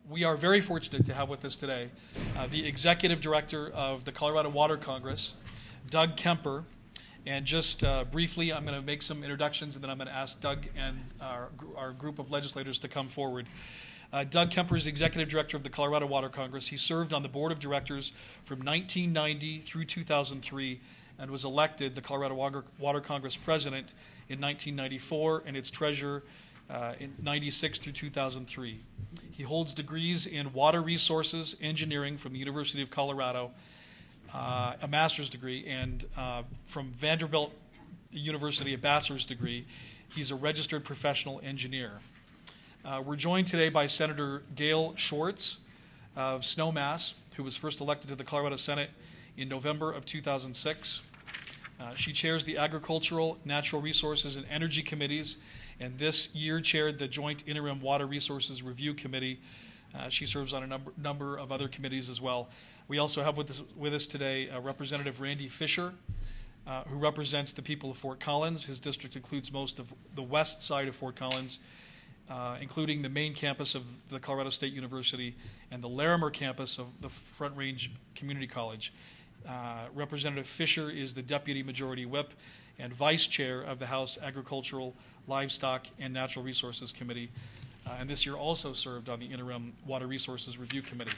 We are very fortunate to have with us today the Executive Director of the Colorado Water Congress, Doug Kemper. And just briefly, I'm going to make some introductions, and then I'm going to ask Doug and our group of legislators to come forward. Doug Kemper is Executive Director of the Colorado Water Congress. He served on the Board of Directors from 1990 through 2003 and was elected the Colorado Water Congress President in 1994 and its Treasurer in 96 through 2003. He holds degrees in water resources engineering from the University of Colorado, a master's degree, and from Vanderbilt University, a bachelor's degree. He's a registered professional engineer. We're joined today by Senator Gail Schwartz of Snowmass, who was first elected to the Colorado Senate in November of 2006. She chairs the Agricultural, Natural Resources, and Energy Committees, and this year chaired the Joint Interim Water Resources Review Committee. She serves on a number of other committees as well. We also have with us today Representative Randy Fisher, who represents the people of Fort Collins. His district includes most of the west side of Fort Collins, including the main campus of the Colorado State University and the Larimer campus of the Front Range Community College. Representative Fisher is the Deputy Majority Whip and Vice Chair of the House Agricultural, Livestock, and Natural Resources Committee, and this year also served on the Interim Water Resources Review Committee.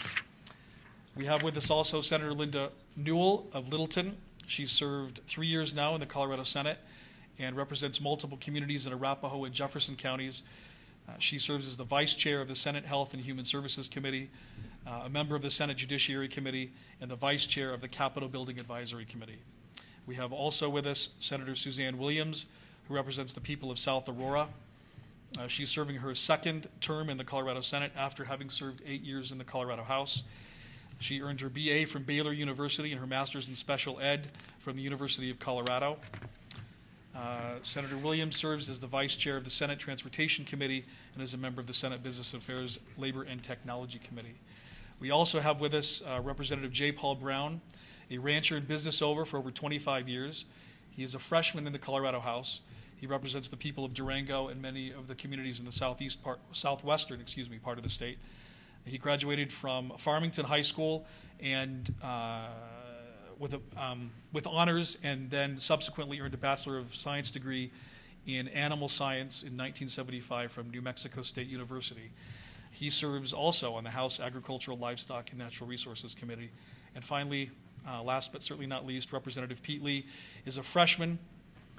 We have with us also Senator Linda Newell of Littleton. She's served 3 years now in the Colorado Senate and represents multiple communities in Arapahoe and Jefferson counties. She serves as the Vice Chair of the Senate Health and Human Services Committee, a member of the Senate Judiciary Committee, and the Vice Chair of the Capitol Building Advisory Committee. We have also with us Senator Suzanne Williams, who represents the people of South Aurora. She's serving her second term in the Colorado Senate after having served 8 years in the Colorado House. She earned her BA from Baylor University and her Master's in Special Ed from the University of Colorado. Senator Williams serves as the Vice Chair of the Senate Transportation Committee and is a member of the Senate Business Affairs, Labor, and Technology Committee. We also have with us Representative J. Paul Brown, a rancher and business owner for over 25 years. He is a freshman in the Colorado House. He represents the people of Durango and many of the communities in the southwestern part of the state. He graduated from Farmington High School and with honors, and then subsequently earned a Bachelor of Science degree in Animal Science in 1975 from New Mexico State University. He serves also on the House Agricultural, Livestock, and Natural Resources Committee. And finally, last but certainly not least, Representative Pete Lee is a freshman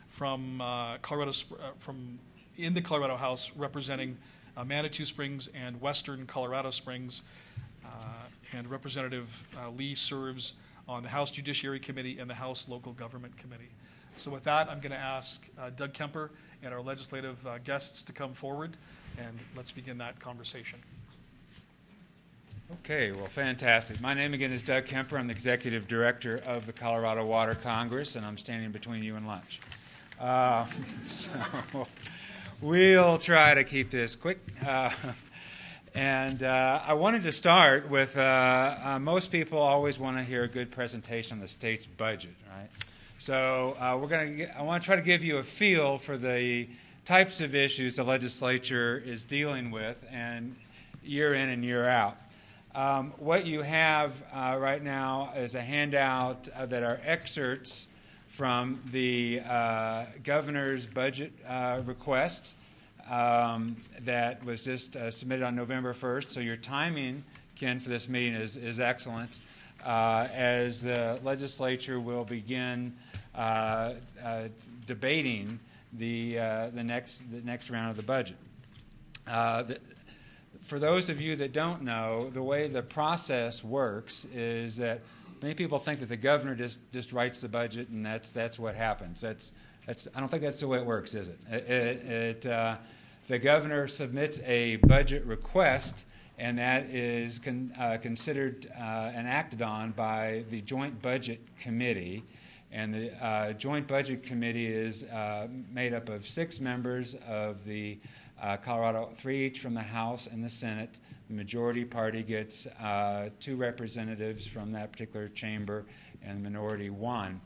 from in the Colorado House, representing Manitou Springs and Western Colorado Springs. And Representative Lee serves on the House Judiciary Committee and the House Local Government Committee. So with that, I'm going to ask Doug Kemper and our legislative guests to come forward, and let's begin that conversation. Okay, well, fantastic. My name again is Doug Kemper. I'm the Executive Director of the Colorado Water Congress, and I'm standing between you and lunch. So we'll try to keep this quick. And I wanted to start with, most people always want to hear a good presentation on the state's budget, right? So I want to try to give you a feel for the types of issues the legislature is dealing with, and year in and year out. What you have right now is a handout that are excerpts from the governor's budget request that was just submitted on November 1st. So your timing, Ken, for this meeting is excellent, as the legislature will begin debating the next round of the budget. For those of you that don't know, the way the process works is that many people think that the governor just writes the budget and that's what happens. I don't think that's the way it works, is it? The governor submits a budget request, and that is considered and acted on by the Joint Budget Committee. And the Joint Budget Committee is made up of 6 members of the Colorado, 3 each from the House and the Senate. The majority party gets 2 representatives from that particular chamber, and the minority 1.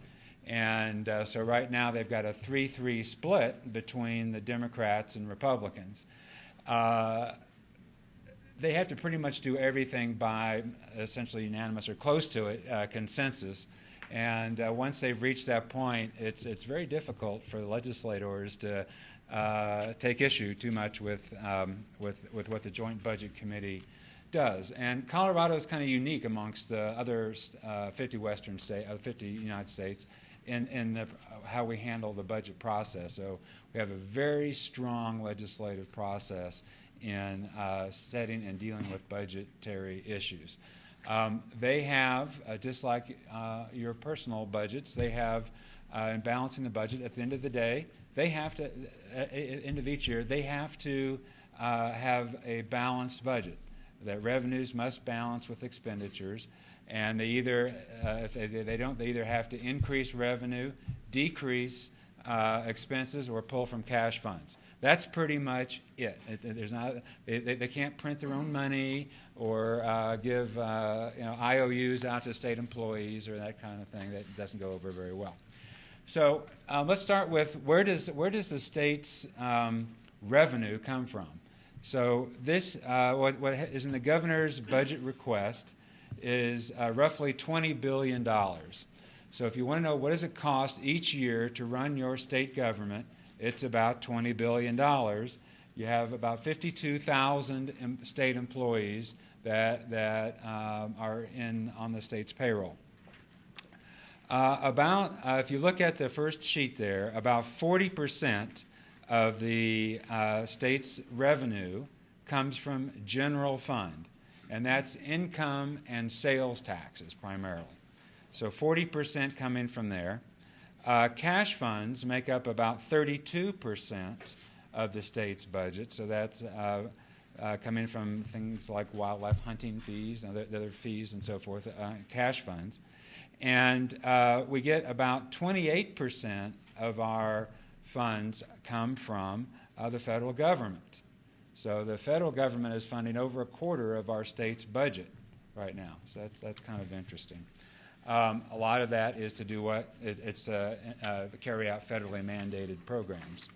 And so right now they've got a 3-3 split between the Democrats and Republicans. they have to pretty much do everything by essentially unanimous or close to it consensus. And once they've reached that point, it's very difficult for the legislators to take issue too much with what the Joint Budget Committee does. And Colorado is kind of unique amongst the other 50 United States in how we handle the budget process. So we have a very strong legislative process in setting and dealing with budgetary issues. They have, just like your personal budgets, they have, in balancing the budget, at the end of the day, they have to, end of each year, they have to have a balanced budget. That revenues must balance with expenditures, and they either, if they don't, they either have to increase revenue, decrease expenses, or pull from cash funds. That's pretty much it. There's not, they can't print their own money or give IOUs out to state employees or that kind of thing. That doesn't go over very well. So let's start with where does the state's revenue come from? So this, what is in the governor's budget request is roughly $20 billion. So if you want to know what does it cost each year to run your state government, it's about $20 billion. You have about 52,000 state employees that are on the state's payroll. If you look at the first sheet there, about 40% of the state's revenue comes from general fund, and that's income and sales taxes primarily. So 40% come in from there. Cash funds make up about 32% of the state's budget, so that's coming from things like wildlife hunting fees and other fees and so forth, cash funds. And we get about 28% of our funds come from the federal government. So the federal government is funding over a quarter of our state's budget right now. So that's kind of interesting. A lot of that is to do what? It's to carry out federally mandated programs.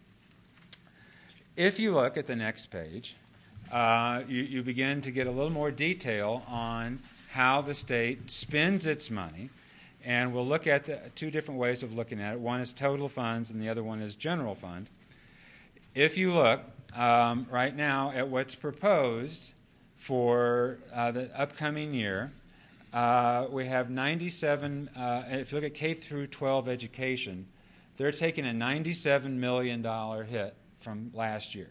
If you look at the next page, you begin to get a little more detail on how the state spends its money. And we'll look at the two different ways of looking at it. One is total funds, and the other one is general fund. If you look right now at what's proposed for the upcoming year, we have 97, if you look at K through 12 education, they're taking a $97 million hit from last year.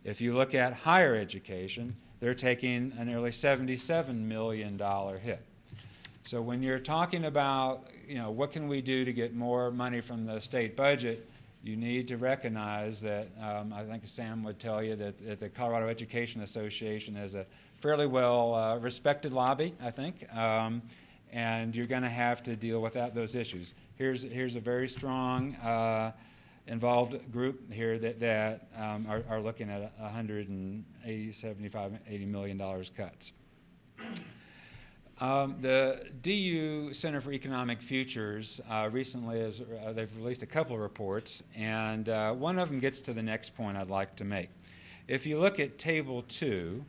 If you look at higher education, they're taking a nearly $77 million hit. So when you're talking about, what can we do to get more money from the state budget, you need to recognize that, I think Sam would tell you that the Colorado Education Association has a fairly well respected lobby, I think, and you're going to have to deal with those issues. Here's a very strong involved group here that are looking at $80 million cuts. The DU Center for Economic Futures recently they've released a couple of reports, and one of them gets to the next point I'd like to make. If you look at Table 2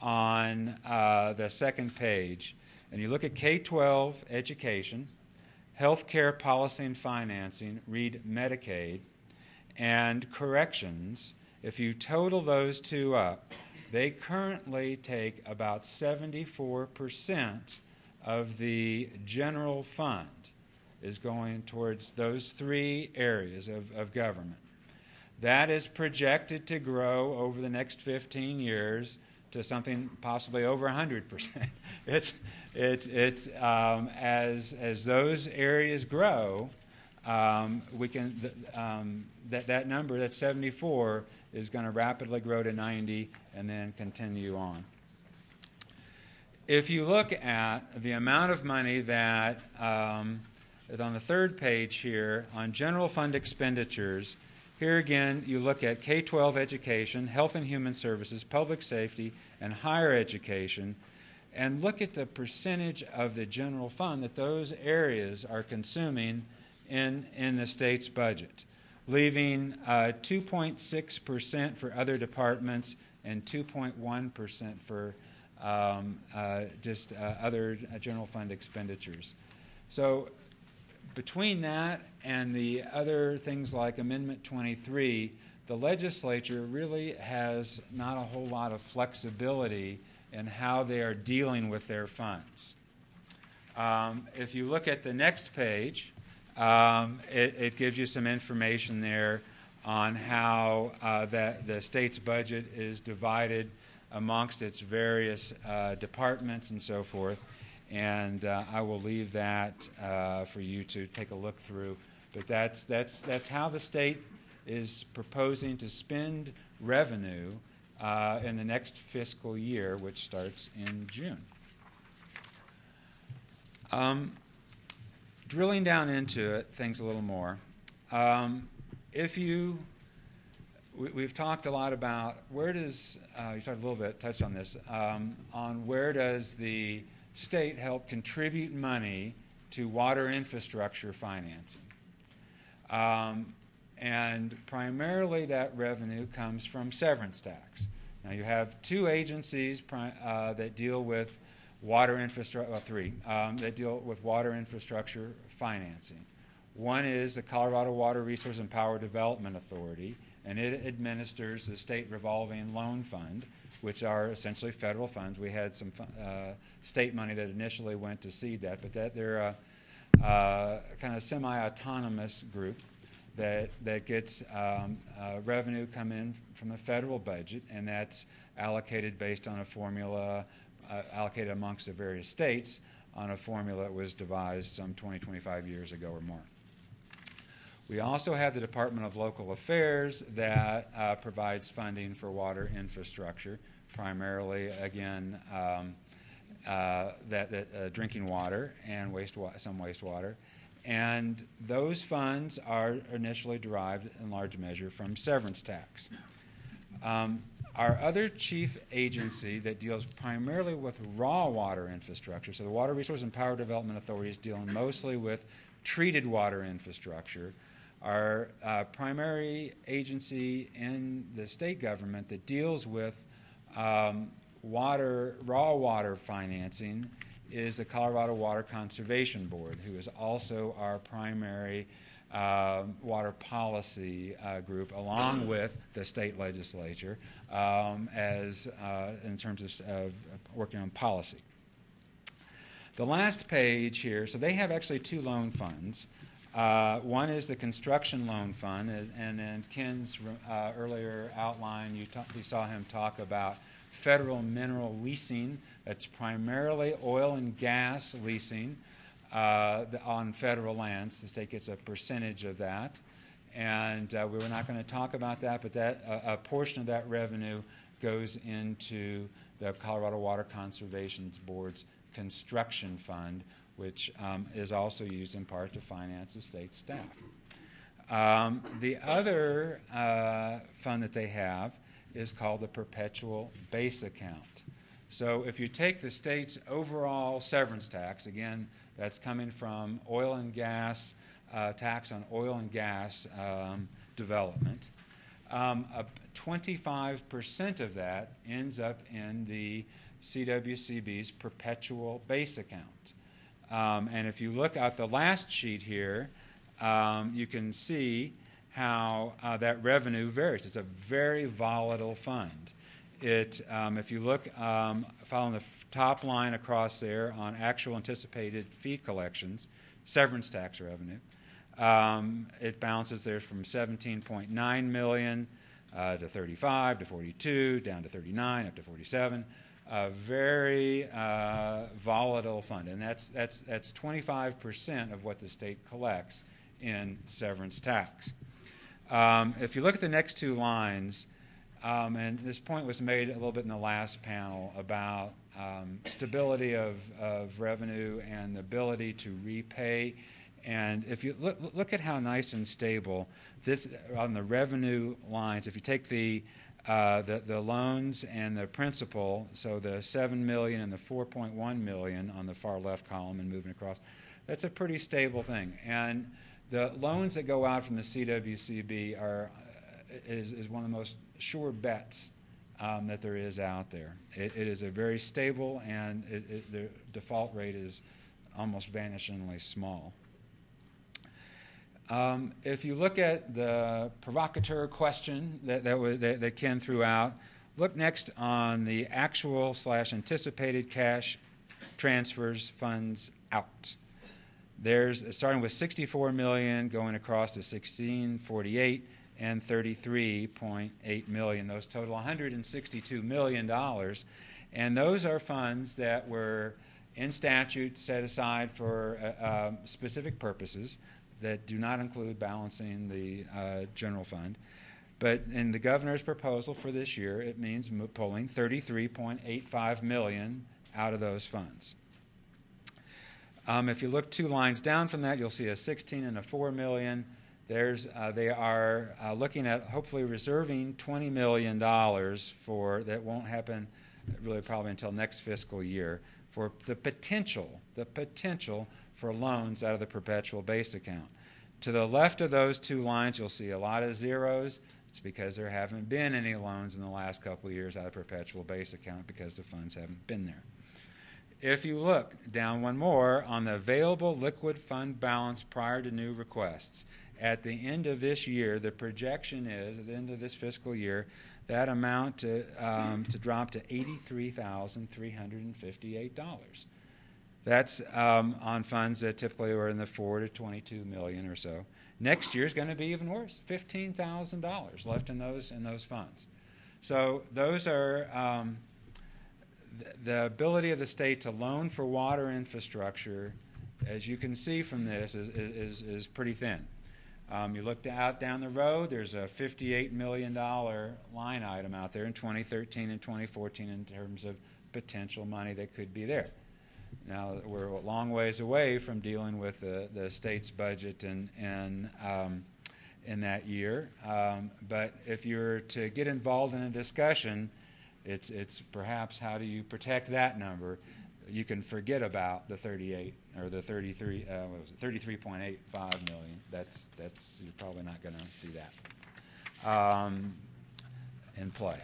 on the second page, and you look at K-12 education, healthcare policy and financing, read Medicaid, and corrections, if you total those two up, they currently take about 74% of the general fund is going towards those three areas of government. That is projected to grow over the next 15 years to something possibly over 100%. As those areas grow, we can that number, that 74, is going to rapidly grow to 90 and then continue on. If you look at the amount of money that is on the third page here on general fund expenditures, here again you look at K-12 education, health and human services, public safety, and higher education, and look at the percentage of the general fund that those areas are consuming in the state's budget, leaving 2.6% for other departments and 2.1% for just other general fund expenditures. So between that and the other things like Amendment 23, the legislature really has not a whole lot of flexibility in how they are dealing with their funds. If you look at the next page, it gives you some information there on how that the state's budget is divided amongst its various departments and so forth. And I will leave that for you to take a look through. But that's how the state is proposing to spend revenue in the next fiscal year, which starts in June. Drilling down into it, things a little more. We've talked a lot about where does, you talked a little bit, touched on this, on where does the state help contribute money to water infrastructure financing. And primarily that revenue comes from severance tax. Now you have two agencies that deal with water infrastructure, well, three, that deal with water infrastructure financing. One is the Colorado Water Resources and Power Development Authority, and it administers the state revolving loan fund, which are essentially federal funds. We had some state money that initially went to seed that, but they're a kind of semi-autonomous group that gets revenue come in from the federal budget, and that's allocated based on a formula allocated amongst the various states on a formula that was devised some 20, 25 years ago or more. We also have the Department of Local Affairs that provides funding for water infrastructure, primarily, again, drinking water and some wastewater. And those funds are initially derived in large measure from severance tax. Our other chief agency that deals primarily with raw water infrastructure, so the Water Resources and Power Development Authority is dealing mostly with treated water infrastructure. Our primary agency in the state government that deals with raw water financing is the Colorado Water Conservation Board, who is also our primary water policy group, along with the state legislature, in terms of working on policy. The last page here, so they have actually two loan funds. One is the construction loan fund, and then Ken's earlier outline, you saw him talk about federal mineral leasing. That's primarily oil and gas leasing on federal lands. The state gets a percentage of that. And we were not going to talk about that, but a portion of that revenue goes into the Colorado Water Conservation Board's construction fund, which is also used in part to finance the state staff. The other fund that they have is called the Perpetual Base Account. So if you take the state's overall severance tax, again, that's coming from oil and gas, tax on oil and gas development, 25% of that ends up in the CWCB's Perpetual Base Account. And if you look at the last sheet here, you can see how that revenue varies. It's a very volatile fund. If you look, following the top line across there on actual anticipated fee collections, severance tax revenue, it bounces there from $17.9 million to 35 to 42, down to 39, up to 47. A very volatile fund, and that's 25% of what the state collects in severance tax. If you look at the next two lines, and this point was made a little bit in the last panel about stability of revenue and the ability to repay. And if you look at how nice and stable this on the revenue lines, if you take the loans and the principal, so the $7 million and the $4.1 million on the far left column and moving across, that's a pretty stable thing. And the loans that go out from the CWCB is one of the most sure bets that there is out there. It is a very stable, and the default rate is almost vanishingly small. If you look at the provocateur question that Ken threw out, look next on the actual / anticipated cash transfers funds out. There's starting with $64 million going across to $16.48 and $33.8 million. Those total $162 million, and those are funds that were in statute set aside for specific purposes that do not include balancing the general fund. But in the governor's proposal for this year, it means pulling $33.85 million out of those funds. If you look 2 lines down from that, you'll see a 16 and a 4 million. They are looking at hopefully reserving $20 million for that won't happen really probably until next fiscal year for the potential for loans out of the perpetual base account. To the left of those 2 lines, you'll see a lot of zeros. It's because there haven't been any loans in the last couple of years out of perpetual base account because the funds haven't been there. If you look down one more on the available liquid fund balance prior to new requests, at the end of this year, the projection is, at the end of this fiscal year, that amount to drop to $83,358. That's on funds that typically are in the $4 to $22 million or so. Next year is going to be even worse, $15,000 left in those funds. So those are the ability of the state to loan for water infrastructure, as you can see from this, is pretty thin. You look out down the road, there's a $58 million line item out there in 2013 and 2014 in terms of potential money that could be there. Now, we're a long ways away from dealing with the state's budget in that year. But if you're to get involved in a discussion, it's perhaps how do you protect that number. You can forget about the 38 or the 33.85 million. That's you're probably not going to see that in play.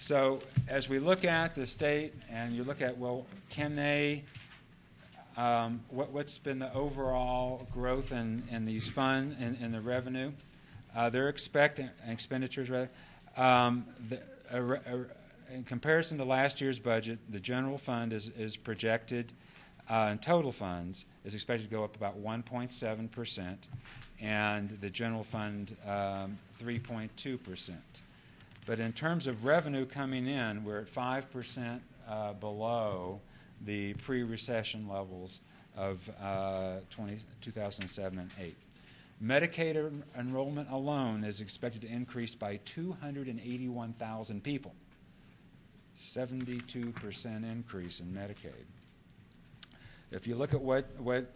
So as we look at the state and you look at, well, can they, what's been the overall growth in these funds, in the revenue? They're expenditures rather. In comparison to last year's budget, the general fund is projected, in total funds, is expected to go up about 1.7%, and the general fund 3.2%. But in terms of revenue coming in, we're at 5% below the pre-recession levels of 2007 and 8. Medicaid enrollment alone is expected to increase by 281,000 people. 72% increase in Medicaid. If you look at what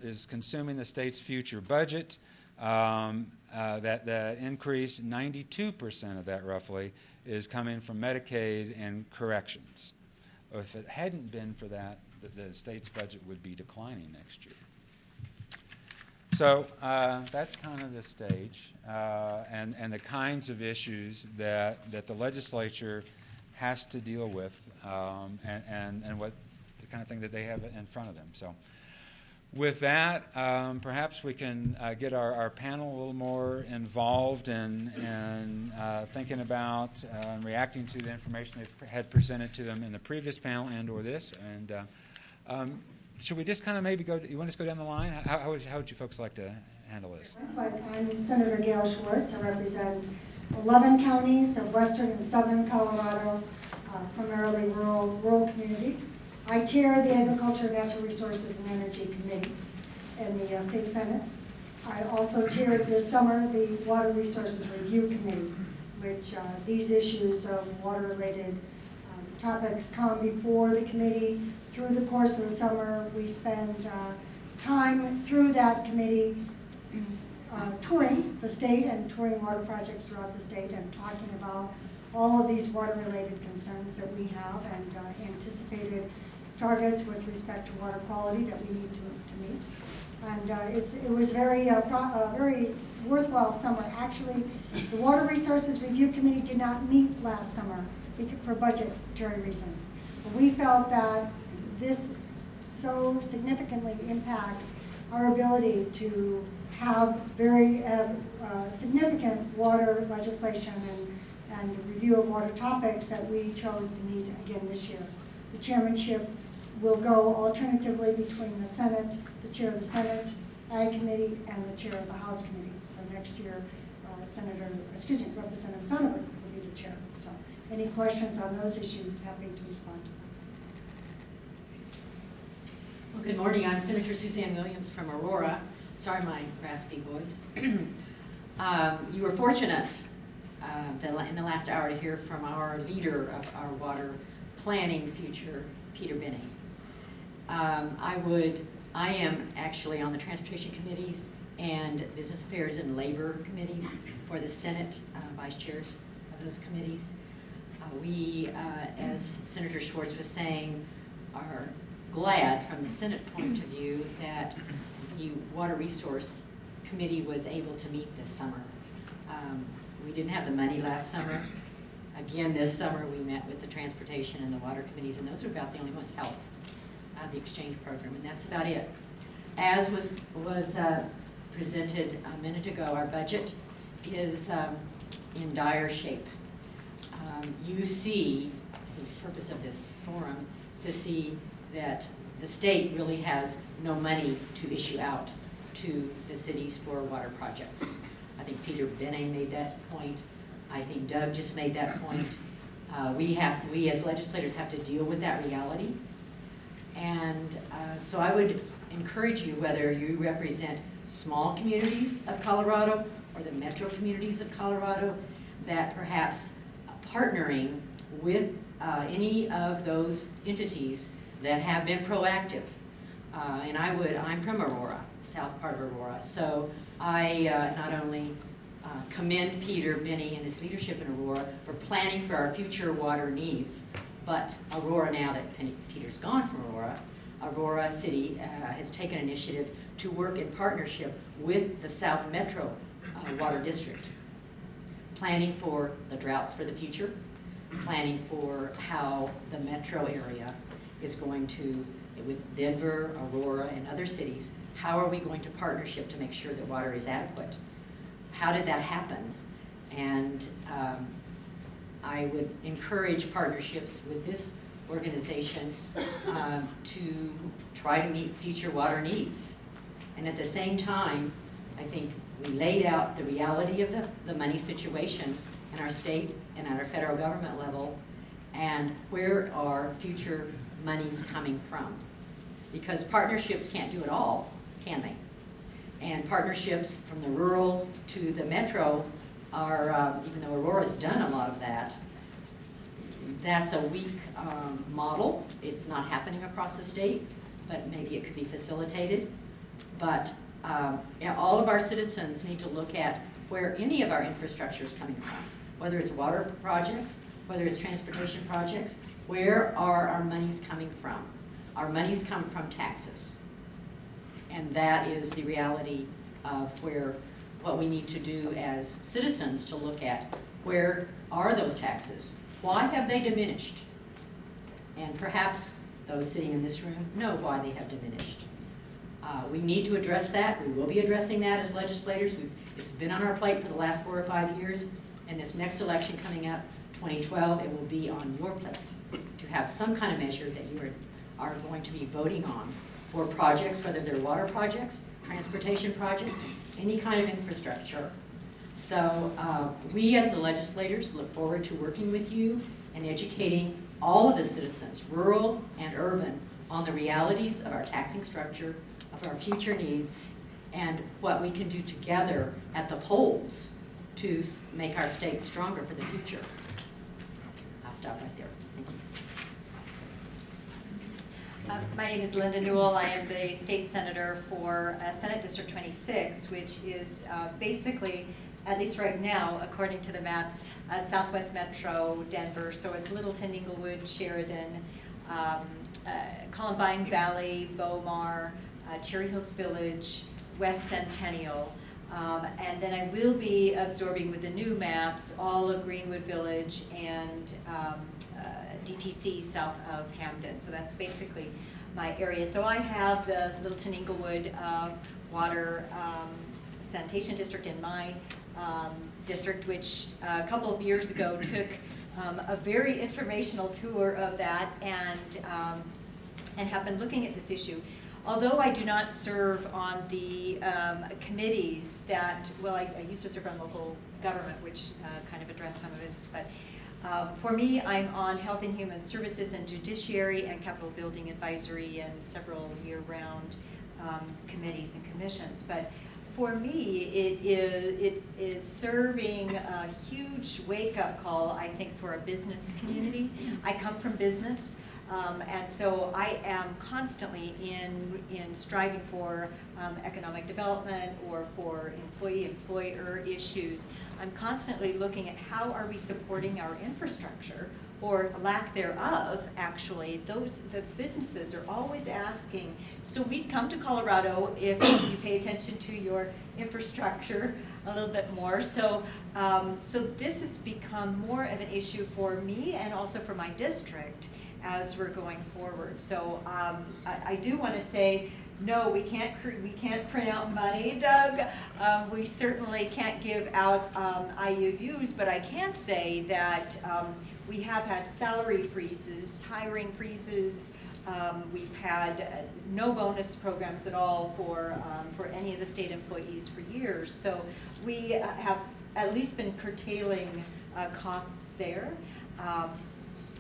is consuming the state's future budget, that increase, 92% of that roughly, is coming from Medicaid and corrections. If it hadn't been for that, the state's budget would be declining next year. So that's kind of the stage and the kinds of issues that the legislature has to deal with and what the kind of thing that they have in front of them. So with that, perhaps we can get our panel a little more involved in thinking about and reacting to the information they had presented to them in the previous panel and or this. And should we just kind of maybe go, you want us to go down the line? How would you folks like to handle this? I'm Senator Gail Schwartz. I represent 11 counties of western and southern Colorado, primarily rural communities. I chair the Agriculture, Natural Resources, and Energy Committee in the State Senate. I also chaired this summer the Water Resources Review Committee, which these issues of water-related topics come before the committee. Through the course of the summer, we spend time through that committee touring the state and touring water projects throughout the state and talking about all of these water-related concerns that we have and anticipated targets with respect to water quality that we need to meet. And it was very worthwhile summer. Actually, the Water Resources Review Committee did not meet last summer for budgetary reasons. But we felt that this so significantly impacts our ability to have very significant water legislation and review of water topics that we chose to meet again this year. The chairmanship will go alternatively between the Senate, the chair of the Senate Ag Committee, and the chair of the House Committee. So next year, Representative Sonneberg will be the chair. So any questions on those issues, happy to respond. Well, good morning. I'm Senator Suzanne Williams from Aurora. Sorry, my raspy voice. You were fortunate in the last hour to hear from our leader of our water planning future, Peter Binney. I am actually on the transportation committees and business affairs and labor committees for the Senate, vice chairs of those committees. We, as Senator Schwartz was saying, are glad from the Senate point of view that the Water Resource Committee was able to meet this summer. We didn't have the money last summer. Again, this summer we met with the transportation and the water committees, and those are about the only ones. Health, the exchange program, and that's about it. As was presented a minute ago, our budget is in dire shape. You see, the purpose of this forum is to see that the state really has no money to issue out to the cities for water projects. I think Peter Binney made that point. I think Doug just made that point. We as legislators have to deal with that reality. And so I would encourage you, whether you represent small communities of Colorado or the metro communities of Colorado, that perhaps partnering with any of those entities that have been proactive. And I'm from Aurora, south part of Aurora, so I not only commend Peter Binney and his leadership in Aurora for planning for our future water needs, but Aurora, now that Peter's gone from Aurora City has taken initiative to work in partnership with the South Metro Water District, planning for the droughts for the future, planning for how the metro area is going to, with Denver, Aurora, and other cities, how are we going to partnership to make sure that water is adequate? How did that happen? And I would encourage partnerships with this organization to try to meet future water needs. And at the same time, I think we laid out the reality of the money situation in our state and at our federal government level, and where are future monies coming from. Because partnerships can't do it all, can they? And partnerships from the rural to the metro are, even though Aurora's done a lot of that, that's a weak model. It's not happening across the state, but maybe it could be facilitated. But all of our citizens need to look at where any of our infrastructure is coming from, whether it's water projects, whether it's transportation projects. Where are our monies coming from? Our monies come from taxes. And that is the reality of what we need to do as citizens to look at. Where are those taxes? Why have they diminished? And perhaps those sitting in this room know why they have diminished. We need to address that. We will be addressing that as legislators. It's been on our plate for the last 4 or 5 years. And this next election coming up, 2012, it will be on your plate to have some kind of measure that you are going to be voting on for projects, whether they're water projects, transportation projects, any kind of infrastructure. So we as the legislators look forward to working with you and educating all of the citizens, rural and urban, on the realities of our taxing structure, of our future needs, and what we can do together at the polls to make our state stronger for the future. I'll stop right there. Thank you. My name is Linda Newell. I am the state senator for Senate District 26, which is basically, at least right now, according to the maps, Southwest Metro, Denver. So it's Littleton, Inglewood, Sheridan, Columbine Valley, Beaumar, Cherry Hills Village, West Centennial. And then I will be absorbing with the new maps all of Greenwood Village and DTC south of Hampton. So that's basically my area. So I have the Littleton Inglewood Water Sanitation District in my district, which a couple of years ago took a very informational tour of that and have been looking at this issue. Although I do not serve on the committees that, well, I used to serve on local government, which kind of addressed some of this, but for me, I'm on Health and Human Services and Judiciary and Capitol Building Advisory and several year-round committees and commissions. But for me, it is serving a huge wake-up call, I think, for a business community. I come from business. And so I am constantly in striving for economic development or for employer issues. I'm constantly looking at how are we supporting our infrastructure, or lack thereof, actually. The businesses are always asking, so we'd come to Colorado if you pay attention to your infrastructure a little bit more. So, so this has become more of an issue for me and also for my district as we're going forward. So I do want to say, no, we can't print out money, Doug. We certainly can't give out IUUs, but I can say that we have had salary freezes, hiring freezes. We've had no bonus programs at all for any of the state employees for years. So we have at least been curtailing costs there.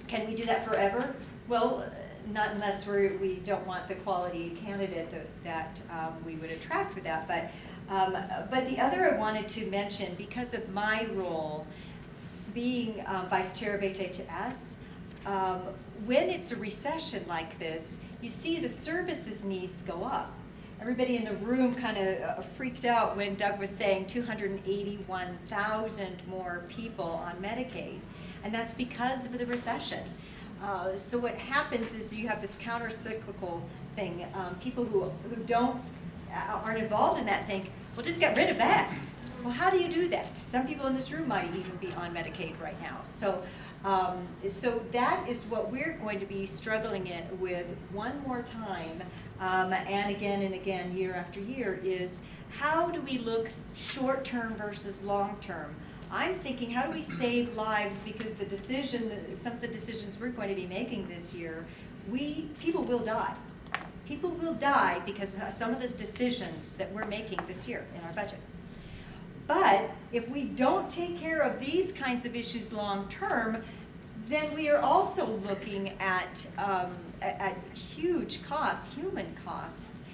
Can we do that forever? Well, not unless we don't want the quality candidate that we would attract with that. But the other I wanted to mention, because of my role being vice chair of HHS, when it's a recession like this, you see the services needs go up. Everybody in the room kind of freaked out when Doug was saying 281,000 more people on Medicaid. And that's because of the recession. So what happens is you have this counter-cyclical thing. People who aren't involved in that think, well, just get rid of that. Well, how do you do that? Some people in this room might even be on Medicaid right now. So, so that is what we're going to be struggling with one more time, and again, year after year, is how do we look short-term versus long-term? I'm thinking, how do we save lives? Because some of the decisions we're going to be making this year, people will die. People will die because of some of the decisions that we're making this year in our budget. But if we don't take care of these kinds of issues long term, then we are also looking at huge costs, human costs,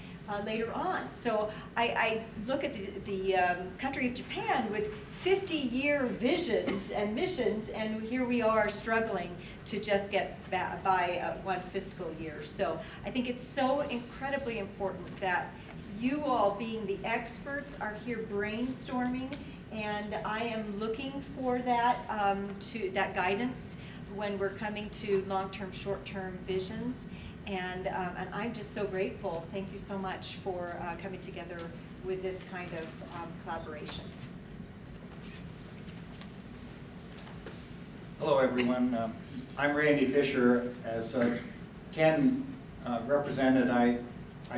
later on. So I look at the country of Japan with 50-year visions and missions, and here we are struggling to just get by one fiscal year. So I think it's so incredibly important that you all, being the experts, are here brainstorming, and I am looking for that that guidance when we're coming to long-term, short-term visions. And I'm just so grateful. Thank you so much for coming together with this kind of collaboration. Hello, everyone. I'm Randy Fisher. As Ken represented, I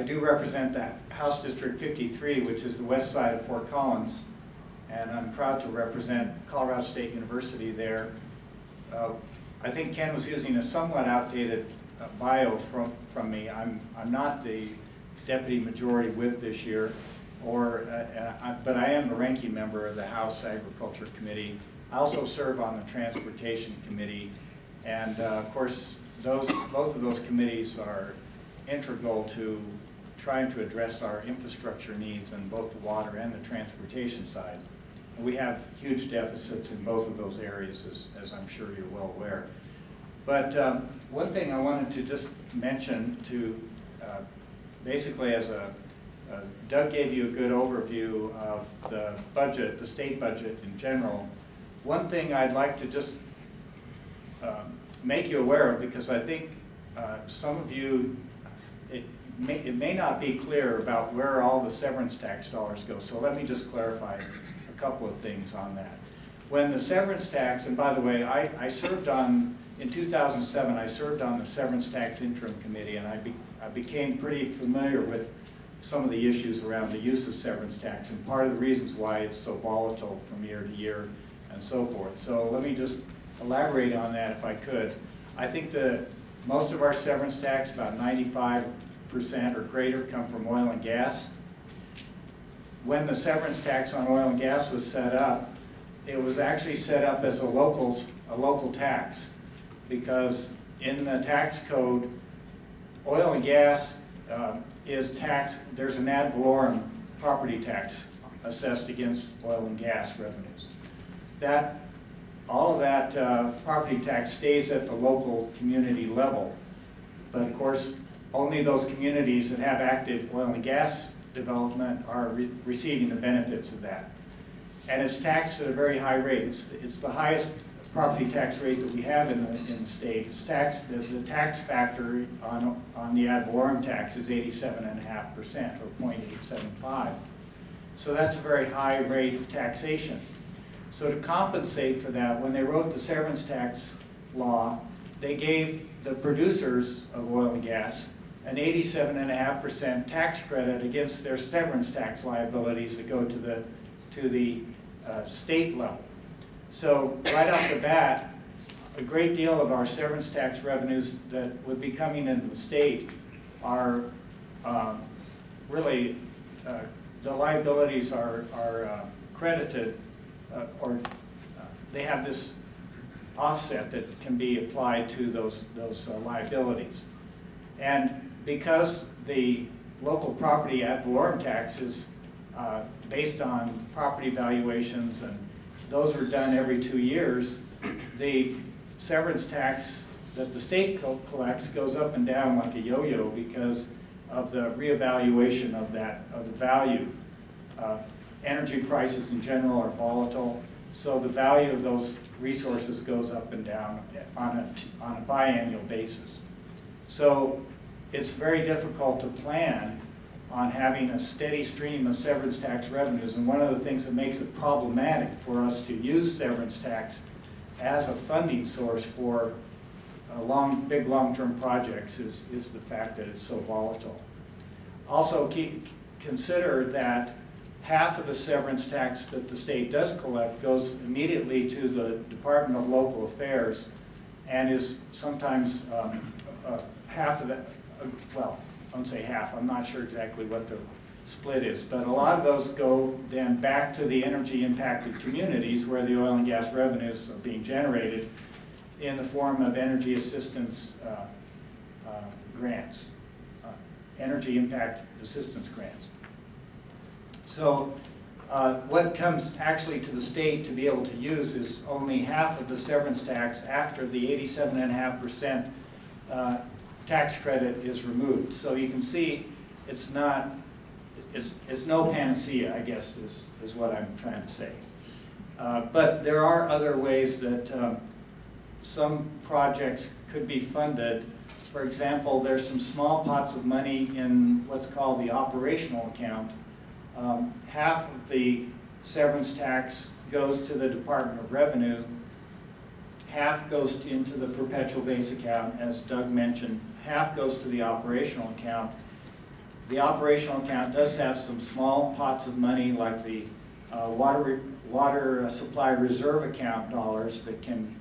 do represent that House District 53, which is the west side of Fort Collins, and I'm proud to represent Colorado State University there. I think Ken was using a somewhat outdated bio from me. I'm not the deputy majority whip this year, but I am the ranking member of the House Agriculture Committee. I also serve on the Transportation Committee, and of course, both of those committees are integral to trying to address our infrastructure needs on both the water and the transportation side. And we have huge deficits in both of those areas, as I'm sure you're well aware. But one thing I wanted to just mention to basically as Doug gave you a good overview of the budget, the state budget in general. One thing I'd like to just make you aware of, because I think some of you, it may not be clear about where all the severance tax dollars go. So let me just clarify a couple of things on that. When the severance tax, and by the way, I served on, in 2007, I served on the Severance Tax Interim Committee, and I became pretty familiar with some of the issues around the use of severance tax, and part of the reasons why it's so volatile from year to year and so forth. So let me just elaborate on that if I could. I think that most of our severance tax, about 95% or greater, come from oil and gas. When the severance tax on oil and gas was set up, it was actually set up as a local tax, because in the tax code, oil and gas is taxed. There's an ad valorem property tax assessed against oil and gas revenues. All of that property tax stays at the local community level, but of course, only those communities that have active oil and gas development are receiving the benefits of that. And it's taxed at a very high rate. It's the highest property tax rate that we have in the state. It's taxed, the tax factor on the ad valorem tax is 87.5%, or 0.875. So that's a very high rate of taxation. So to compensate for that, when they wrote the severance tax law, they gave the producers of oil and gas an 87.5% tax credit against their severance tax liabilities that go to the state level. So right off the bat, a great deal of our severance tax revenues that would be coming into the state are really, the liabilities are credited, or they have this offset that can be applied to those liabilities. And because the local property ad valorem tax is based on property valuations, and those are done every 2 years, the severance tax that the state collects goes up and down like a yo-yo because of the reevaluation of the value. Energy prices in general are volatile, so the value of those resources goes up and down on a biannual basis. So it's very difficult to plan on having a steady stream of severance tax revenues, and one of the things that makes it problematic for us to use severance tax as a funding source for big long-term projects is the fact that it's so volatile. Also, consider that half of the severance tax that the state does collect goes immediately to the Department of Local Affairs, and is sometimes half of that, well, I won't say half, I'm not sure exactly what the split is, but a lot of those go then back to the energy impacted communities where the oil and gas revenues are being generated in the form of energy assistance grants, energy impact assistance grants. So what comes actually to the state to be able to use is only half of the severance tax after the 87.5% tax credit is removed. So you can see it's no panacea, I guess, is what I'm trying to say. But there are other ways that some projects could be funded. For example, there's some small pots of money in what's called the operational account. Half of the severance tax goes to the Department of Revenue. Half goes into the perpetual base account, as Doug mentioned. Half goes to the operational account. The operational account does have some small pots of money, like the water supply reserve account dollars that can,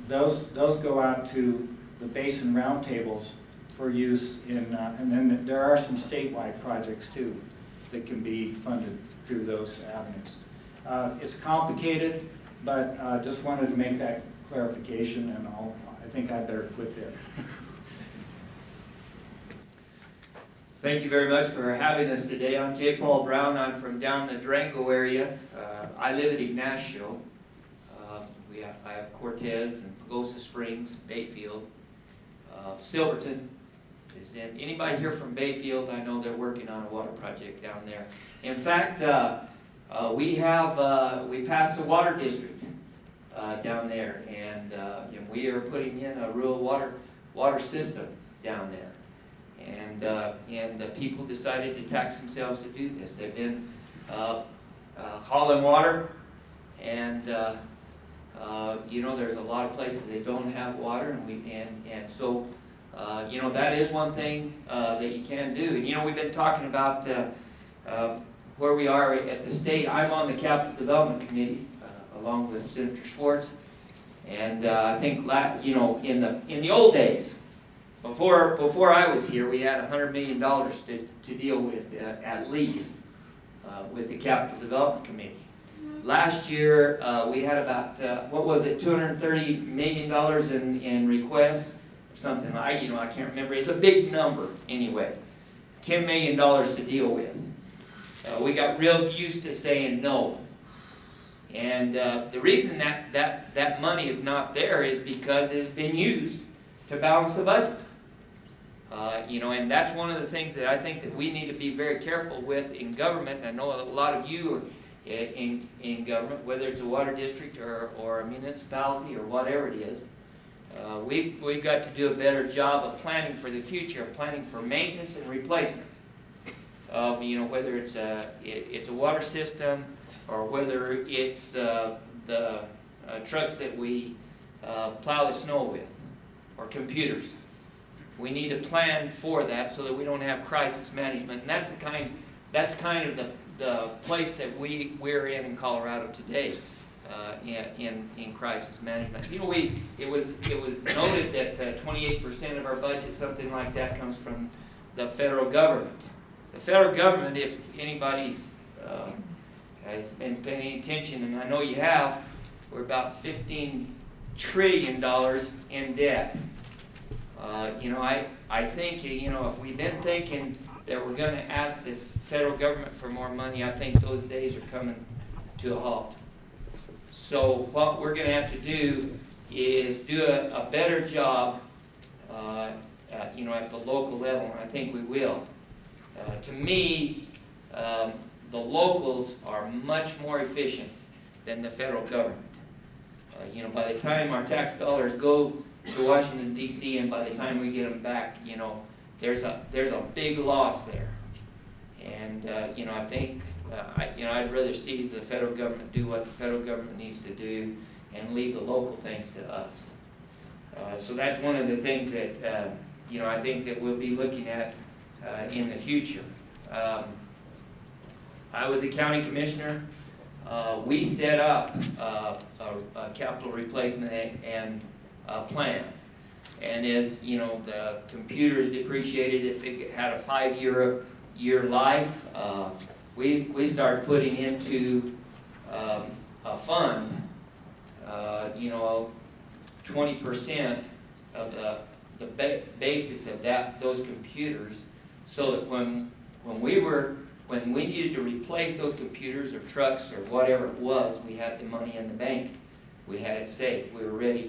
those go out to the basin roundtables for use in, and then there are some statewide projects too that can be funded through those avenues. It's complicated, but just wanted to make that clarification, and I think I better quit there. Thank you very much for having us today. I'm J. Paul Brown. I'm from down the Durango area. I live at Ignacio. I have Cortez and Pagosa Springs, Bayfield. Silverton is in. Anybody here from Bayfield? I know they're working on a water project down there. In fact, we passed a water district down there, and we are putting in a rural water system down there. And the people decided to tax themselves to do this. They've been hauling water, and you know, there's a lot of places that don't have water, and so you know, that is one thing that you can do. And you know, we've been talking about where we are at the state. I'm on the Capital Development Committee along with Senator Schwartz, and I think you know, in the old days, before I was here, we had $100 million to deal with at least with the Capital Development Committee. Last year, we had about, what was it, $230 million in requests, or something. I can't remember. It's a big number anyway. $10 million to deal with. We got real used to saying no. And the reason that money is not there is because it's been used to balance the budget. You know, and that's one of the things that I think that we need to be very careful with in government. And I know a lot of you are in government, whether it's a water district or a municipality or whatever it is. We've got to do a better job of planning for the future, of planning for maintenance and replacement of, you know, whether it's a water system or whether it's the trucks that we plow the snow with, or computers. We need to plan for that so that we don't have crisis management, and that's kind of the place that we're in Colorado today, in crisis management. You know, it was noted that 28% of our budget, something like that, comes from the federal government. The federal government, if anybody has been paying attention, and I know you have, we're about $15 trillion in debt. You know, I think, you know, if we've been thinking that we're going to ask this federal government for more money, I think those days are coming to a halt. So what we're going to have to do is do a better job, you know, at the local level, and I think we will. To me, the locals are much more efficient than the federal government. You know, by the time our tax dollars go to Washington, D.C., and by the time we get them back, you know, there's a big loss there. And, you know, I think, I'd rather see the federal government do what the federal government needs to do and leave the local things to us. So that's one of the things that, you know, I think that we'll be looking at in the future. I was a county commissioner. We set up a capital replacement and plan. And as you know, the computers depreciated. If it had a 5-year life, we started putting into a fund, you know, 20% of the basis of those computers, so that when we needed to replace those computers or trucks or whatever it was, we had the money in the bank. We had it safe. We were ready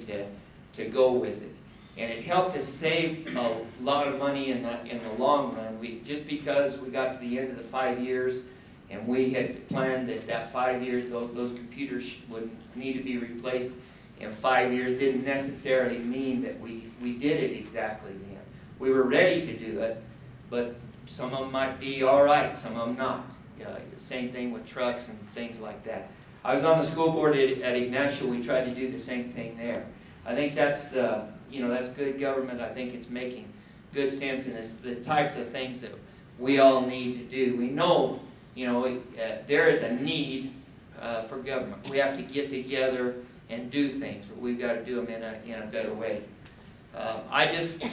to go with it. And it helped us save a lot of money in the long run. Just because we got to the end of the 5 years and we had planned that 5 years those computers would need to be replaced in 5 years didn't necessarily mean that we did it exactly then. We were ready to do it, but some of them might be all right, some of them not. Same thing with trucks and things like that. I was on the school board at Ignacio. We tried to do the same thing there. I think that's you know, that's good government. I think it's making good sense, and it's the types of things that we all need to do. We know, you know, there is a need for government. We have to get together and do things, but we've got to do them in a better way. I just,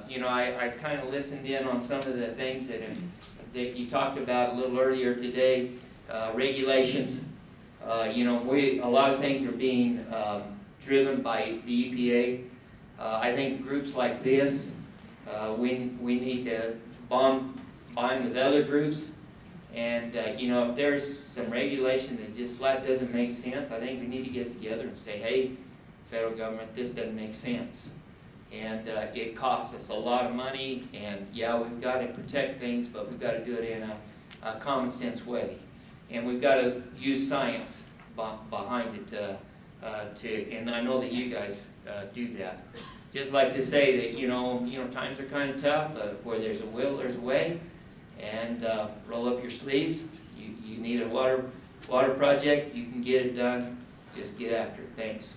you know, I kind of listened in on some of the things that you talked about a little earlier today. Regulations. You know, a lot of things are being driven by the EPA. I think groups like this, we need to bond with other groups. And, you know, if there's some regulation that just flat doesn't make sense, I think we need to get together and say, hey, federal government, this doesn't make sense. And it costs us a lot of money, and yeah, we've got to protect things, but we've got to do it in a common sense way. And we've got to use science behind it and I know that you guys do that. just like to say that, times are kind of tough, but where there's a will, there's a way. And roll up your sleeves. You need a water project, you can get it done. Just get after it. Thanks.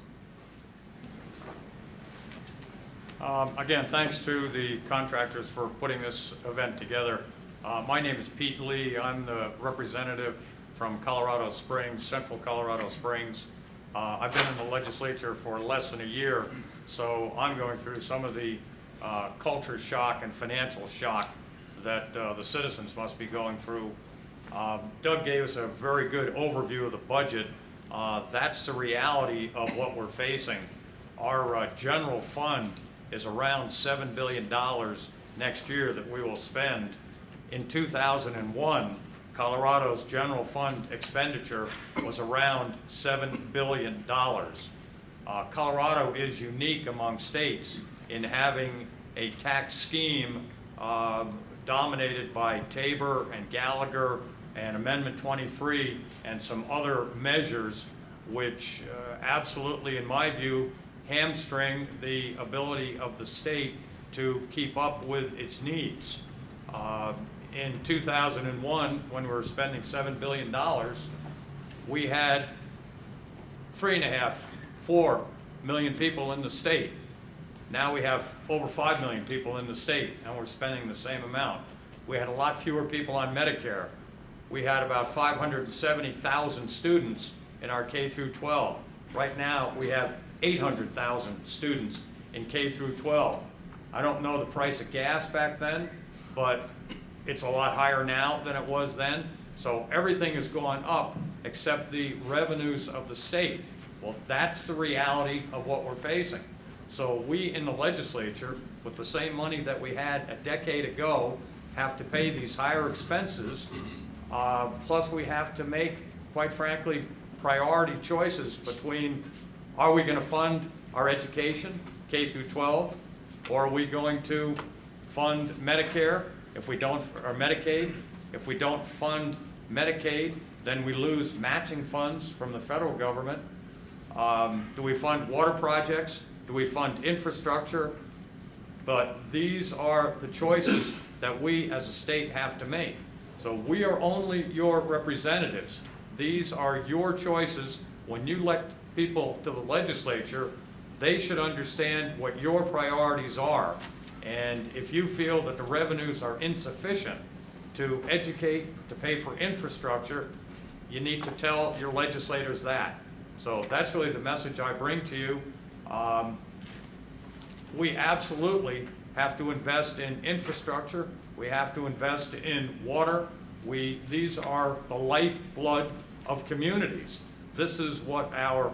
Again, thanks to the contractors for putting this event together. My name is Pete Lee. I'm the representative from Colorado Springs, Central Colorado Springs. I've been in the legislature for less than a year, so I'm going through some of the culture shock and financial shock that the citizens must be going through. Doug gave us a very good overview of the budget. That's the reality of what we're facing. Our general fund is around $7 billion next year that we will spend. In 2001, Colorado's general fund expenditure was around $7 billion. Colorado is unique among states in having a tax scheme dominated by Tabor and Gallagher and Amendment 23 and some other measures which absolutely, in my view, hamstring the ability of the state to keep up with its needs. In 2001, when we were spending $7 billion, we had 4 million people in the state. Now we have over 5 million people in the state, and we're spending the same amount. We had a lot fewer people on Medicare. We had about 570,000 students in our K through 12. Right now, we have 800,000 students in K through 12. I don't know the price of gas back then, but it's a lot higher now than it was then. So everything has gone up except the revenues of the state. Well, that's the reality of what we're facing. So we in the legislature, with the same money that we had a decade ago, have to pay these higher expenses. Plus we have to make, quite frankly, priority choices between, are we going to fund our education, K through 12, or are we going to fund Medicare if we don't, or Medicaid? If we don't fund Medicaid, then we lose matching funds from the federal government. Do we fund water projects? Do we fund infrastructure? But these are the choices that we as a state have to make. So we are only your representatives. These are your choices. When you elect people to the legislature, they should understand what your priorities are. And if you feel that the revenues are insufficient to educate, to pay for infrastructure, you need to tell your legislators that. So that's really the message I bring to you. We absolutely have to invest in infrastructure. We have to invest in water. These are the lifeblood of communities. This is what our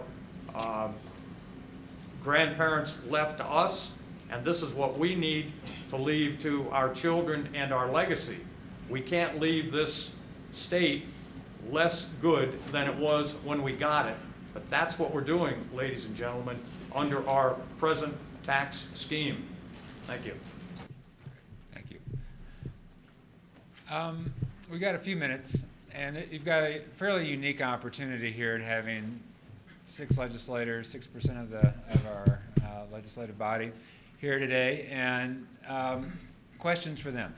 grandparents left to us, and this is what we need to leave to our children and our legacy. We can't leave this state less good than it was when we got it. But that's what we're doing, ladies and gentlemen, under our present tax scheme. Thank you. Thank you. We've got a few minutes, and you've got a fairly unique opportunity here at having 6 legislators, 6% of our legislative body here today, and questions for them.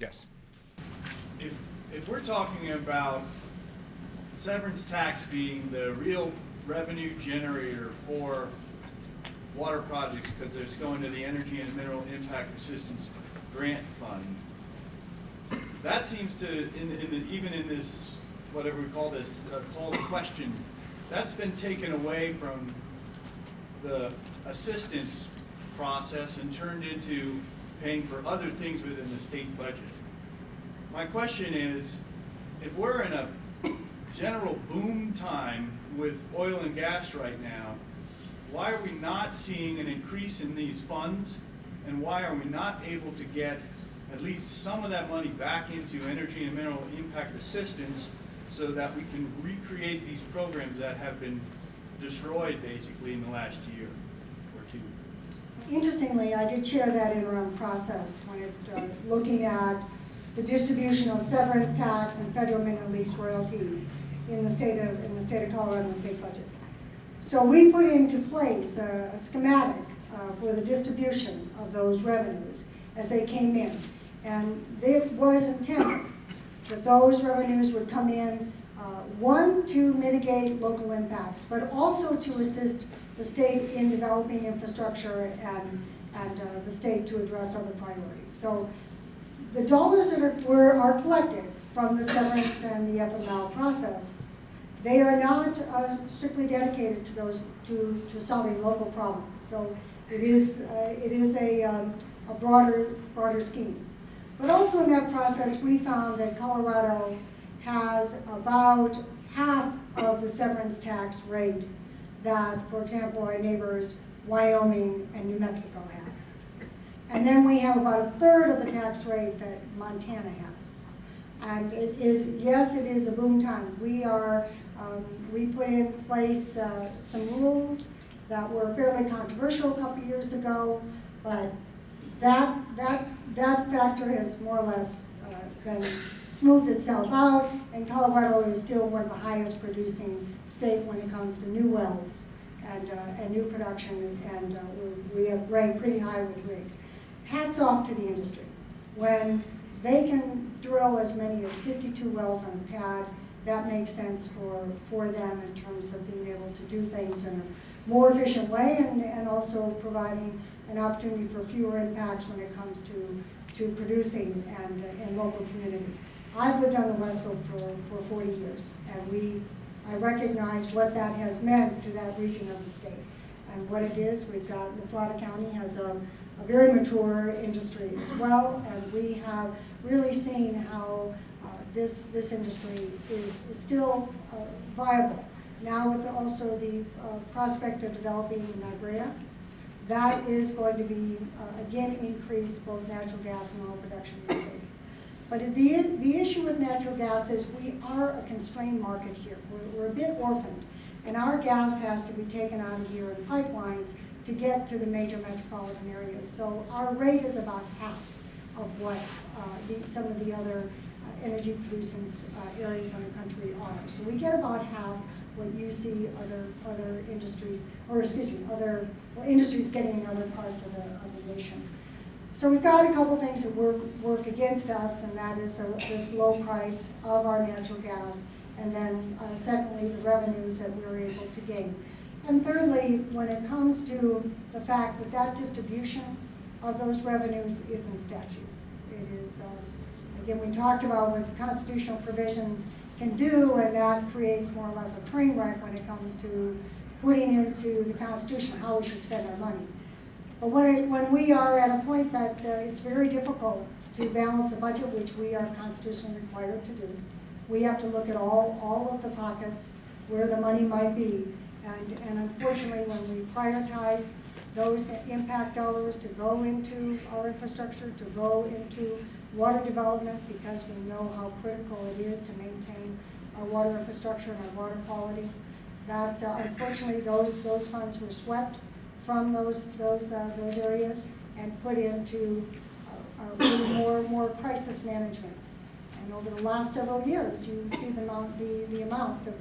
Yes. If we're talking about severance tax being the real revenue generator for water projects because it's going to the Energy and Mineral Impact Assistance Grant Fund, that seems to, even in this, whatever we call this, call to question, that's been taken away from the assistance process and turned into paying for other things within the state budget. My question is, if we're in a general boom time with oil and gas right now, why are we not seeing an increase in these funds? And why are we not able to get at least some of that money back into energy and mineral impact assistance so that we can recreate these programs that have been destroyed basically in the last year or two? Interestingly, I did chair that interim process when it, looking at the distribution of severance tax and federal mineral lease royalties in the state of Colorado and the state budget. So we put into place a schematic for the distribution of those revenues as they came in. And it was intended that those revenues would come in, one, to mitigate local impacts, but also to assist the state in developing infrastructure and the state to address other priorities. So the dollars that are collected from the severance and the FML process, they are not strictly dedicated to those to solving local problems. So it is a broader scheme. But also in that process, we found that Colorado has about half of the severance tax rate that, for example, our neighbors Wyoming and New Mexico have. And then we have about a third of the tax rate that Montana has. And it is, yes, it is a boom time. We put in place some rules that were fairly controversial a couple years ago, but that factor has more or less been smoothed itself out, and Colorado is still one of the highest producing state when it comes to new wells and new production, and we have ranked pretty high with rigs. Hats off to the industry. When they can drill as many as 52 wells on a pad, that makes sense for them in terms of being able to do things in a more efficient way and also providing an opportunity for fewer impacts when it comes to producing and local communities. I've lived on the West Slope for 40 years, and I recognize what that has meant to that region of the state. And what it is, we've got, La Plata County has a very mature industry as well, and we have really seen how this industry is still viable. Now with also the prospect of developing in Niobrara, that is going to be, again, increase both natural gas and oil production in the state. But the issue with natural gas is we are a constrained market here. We're a bit orphaned, and our gas has to be taken out of here in pipelines to get to the major metropolitan areas. So our rate is about half of what some of the other energy producing areas in the country are. So we get about half what you see other industries, or excuse me, industries getting in other parts of the nation. So we've got a couple things that work against us, and that is this low price of our natural gas, and then secondly, the revenues that we're able to gain. And thirdly, when it comes to the fact that distribution of those revenues is in statute. It is, again, we talked about what the constitutional provisions can do, and that creates more or less a train wreck when it comes to putting into the Constitution how we should spend our money. But when we are at a point that it's very difficult to balance a budget, which we are constitutionally required to do, we have to look at all of the pockets where the money might be. And unfortunately, when we prioritized those impact dollars to go into our infrastructure, to go into water development, because we know how critical it is to maintain our water infrastructure and our water quality, that unfortunately those funds were swept from those areas and put into more crisis management. And over the last several years, you see the amount that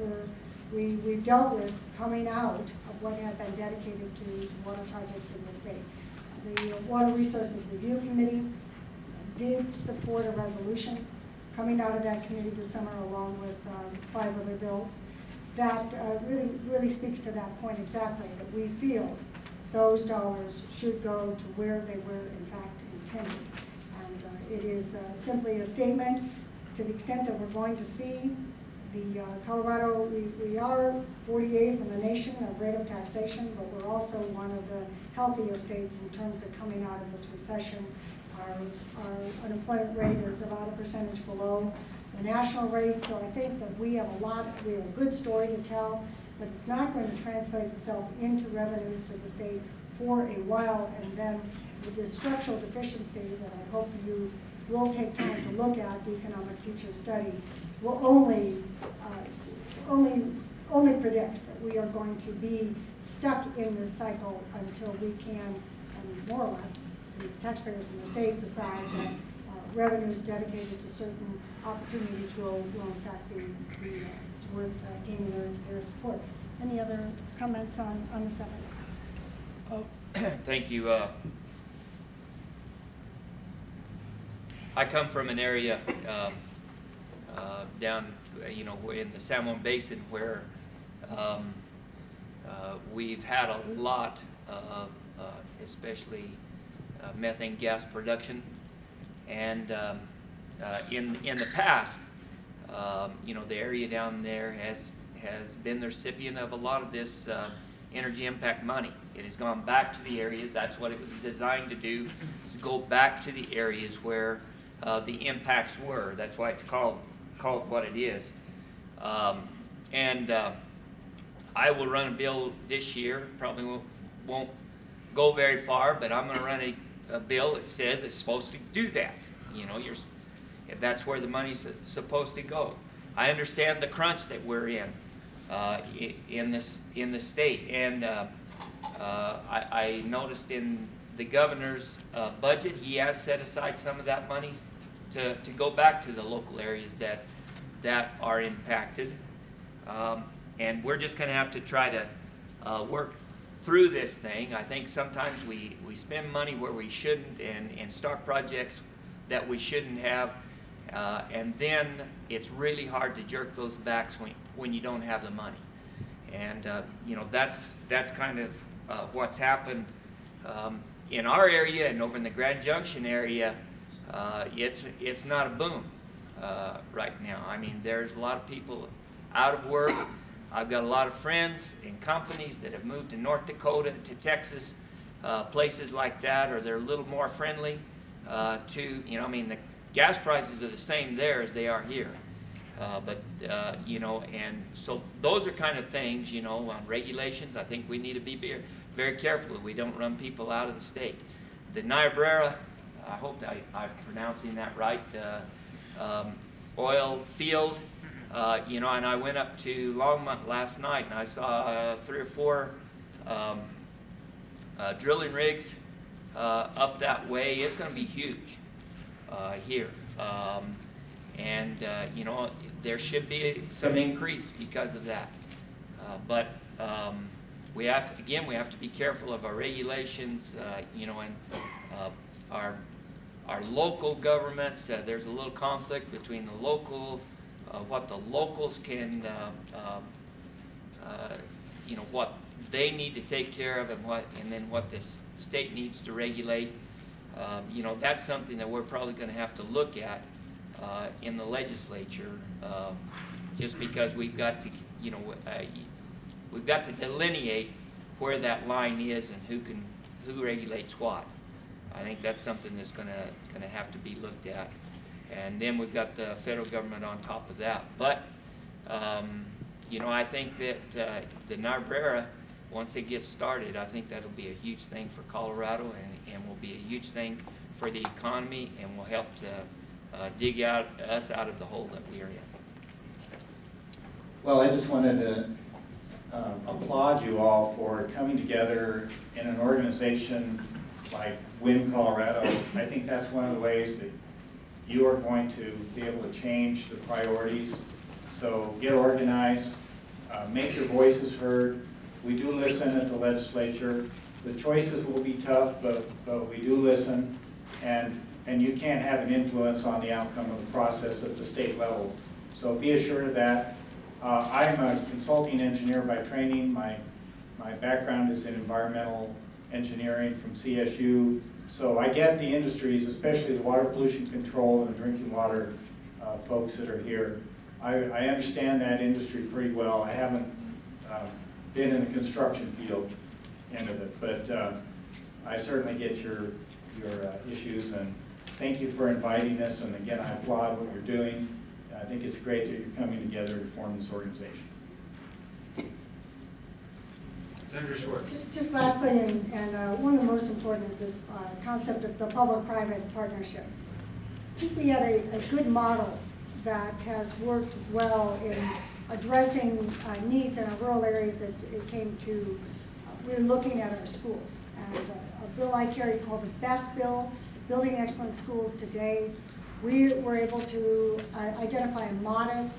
we've dealt with coming out of what had been dedicated to water projects in the state. The Water Resources Review Committee did support a resolution coming out of that committee this summer, along with 5 other bills, that really speaks to that point exactly, that we feel those dollars should go to where they were in fact intended. And it is simply a statement to the extent that we're going to see the Colorado, we are 48th in the nation of rate of taxation, but we're also one of the healthiest states in terms of coming out of this recession. Our unemployment rate is about a percentage below the national rate, so I think that we have a good story to tell, but it's not going to translate itself into revenues to the state for a while, and then with this structural deficiency that I hope you will take time to look at, the Economic Future Study, will only predicts that we are going to be stuck in this cycle until we can, and more or less, the taxpayers in the state decide that revenues dedicated to certain opportunities will in fact be worth gaining their support. Any other comments on the sevens? Thank you. I come from an area down, in the San Juan Basin where we've had a lot of, especially methane gas production, and in the past, the area down there has been the recipient of a lot of this energy impact money. It has gone back to the areas. That's what it was designed to do, is go back to the areas where the impacts were. That's why it's called what it is. I will run a bill this year. Probably won't go very far, but I'm going to run a bill that says it's supposed to do that. That's where the money's supposed to go. I understand the crunch that we're in the state, and I noticed in the governor's budget, he has set aside some of that money to go back to the local areas that are impacted. And we're just going to have to try to work through this thing. I think sometimes we spend money where we shouldn't, and start projects that we shouldn't have, and then it's really hard to jerk those back when you don't have the money. And that's kind of what's happened in our area and over in the Grand Junction area. It's not a boom right now. I mean, there's a lot of people out of work. I've got a lot of friends and companies that have moved to North Dakota, to Texas, places like that, or they're a little more friendly the gas prices are the same there as they are here. And so those are kind of things, on regulations. I think we need to be very careful that we don't run people out of the state. The Niobrara, I hope I'm pronouncing that right, oil field, and I went up to Longmont last night, and I saw 3 or 4 drilling rigs up that way. It's going to be huge here. There should be some increase because of that. But we have to be careful of our regulations, and our local governments. There's a little conflict between the local, what the locals can, what they need to take care of, and then what this state needs to regulate. That's something that we're probably going to have to look at in the legislature, just because we've got to, we've got to delineate where that line is and who regulates what. I think that's something that's going to have to be looked at, and then we've got the federal government on top of that. But I think that the Niobrara, once it gets started, I think that'll be a huge thing for Colorado, and will be a huge thing for the economy, and will help to dig us out of the hole that we are in. Well, I just wanted to applaud you all for coming together in an organization like WIN Colorado. I think that's one of the ways that you are going to be able to change the priorities. So get organized, make your voices heard. We do listen at the legislature. The choices will be tough, but we do listen, and you can't have an influence on the outcome of the process at the state level. So be assured of that. I'm a consulting engineer by training. My background is in environmental engineering from CSU. So I get the industries, especially the water pollution control and drinking water folks that are here. I understand that industry pretty well. I haven't been in the construction field end of it, but I certainly get your issues, and thank you for inviting us. And again, I applaud what you're doing. I think it's great that you're coming together to form this organization. Senator Schwartz. Just lastly, and one of the most important is this concept of the public-private partnerships. I think we had a good model that has worked well in addressing needs in our rural areas that it came to really looking at our schools. And a bill I carried called the BEST bill, Building Excellent Schools Today. We were able to identify a modest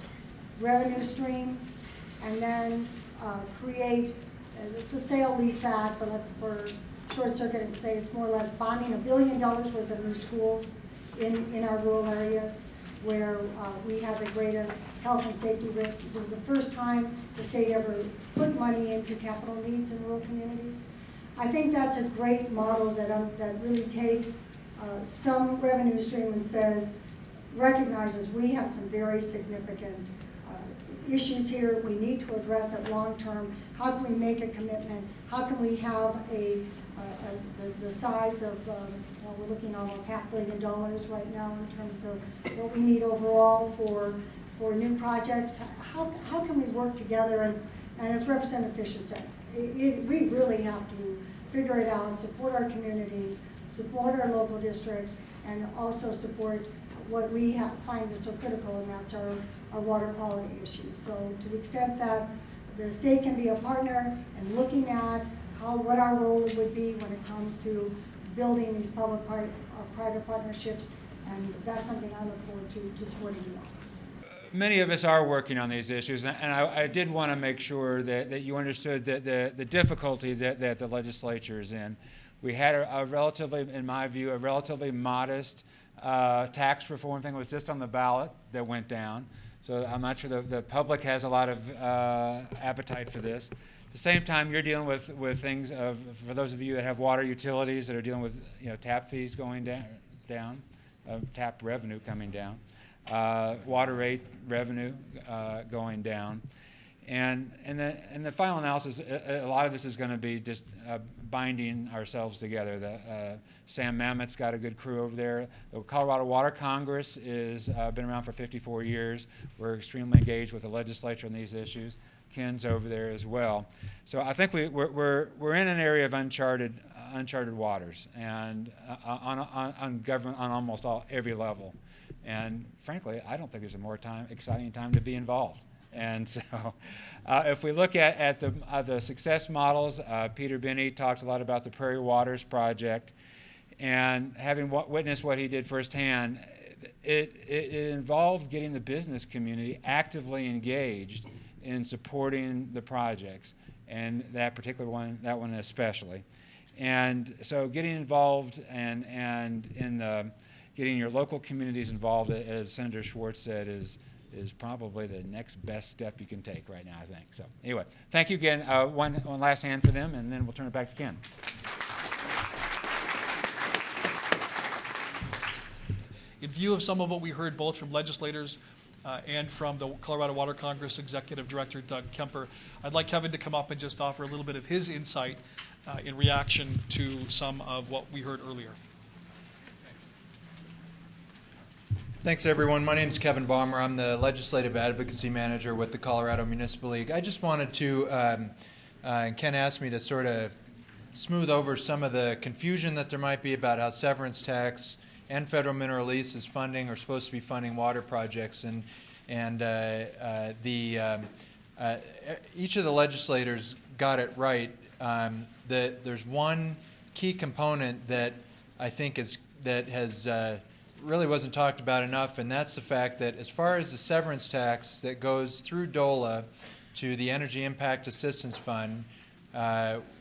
revenue stream, and then create, it's a sale leaseback, but let's for short circuit and say it's more or less bonding $1 billion worth of new schools in our rural areas where we have the greatest health and safety risks. It was the first time the state ever put money into capital needs in rural communities. I think that's a great model that really takes some revenue stream and says, recognizes we have some very significant issues here. We need to address it long term. How can we make a commitment? How can we have the size of, we're looking almost $500 million right now in terms of what we need overall for new projects. How can we work together? And as Representative Fisher said, we really have to figure it out, support our communities, support our local districts, and also support what we find is so critical, and that's our water quality issues. So to the extent that the state can be a partner and looking at what our role would be when it comes to building these public-private partnerships, and that's something I look forward to supporting you all. Many of us are working on these issues, and I did want to make sure that you understood the difficulty that the legislature is in. We had a relatively, in my view, a relatively modest tax reform thing. It was just on the ballot that went down. So I'm not sure the public has a lot of appetite for this. At the same time, you're dealing with things for those of you that have water utilities that are dealing with tap fees going down, tap revenue coming down, water rate revenue going down. And the final analysis, a lot of this is going to be just binding ourselves together. Sam Mamet's got a good crew over there. The Colorado Water Congress is been around for 54 years. We're extremely engaged with the legislature on these issues. Ken's over there as well. So I think we're in an area of uncharted waters, and on government on almost every level. And frankly, I don't think there's a more exciting time to be involved. And so if we look at the success models, Peter Binney talked a lot about the Prairie Waters Project, and having witnessed what he did firsthand, it involved getting the business community actively engaged in supporting the projects, and that particular one, that one especially. And so getting involved and in getting your local communities involved, as Senator Schwartz said, is probably the next best step you can take right now, I think. So anyway, thank you again. One last hand for them, and then we'll turn it back to Ken. In view of some of what we heard both from legislators and from the Colorado Water Congress Executive Director, Doug Kemper, I'd like Kevin to come up and just offer a little bit of his insight in reaction to some of what we heard earlier. Thanks, everyone. My name is Kevin Baumer. I'm the Legislative Advocacy Manager with the Colorado Municipal League. I just wanted to, and Ken asked me to sort of smooth over some of the confusion that there might be about how severance tax and federal mineral lease is funding or supposed to be funding water projects. And each of the legislators got it right. There's one key component that I think has really wasn't talked about enough, and that's the fact that as far as the severance tax that goes through DOLA to the Energy Impact Assistance Fund,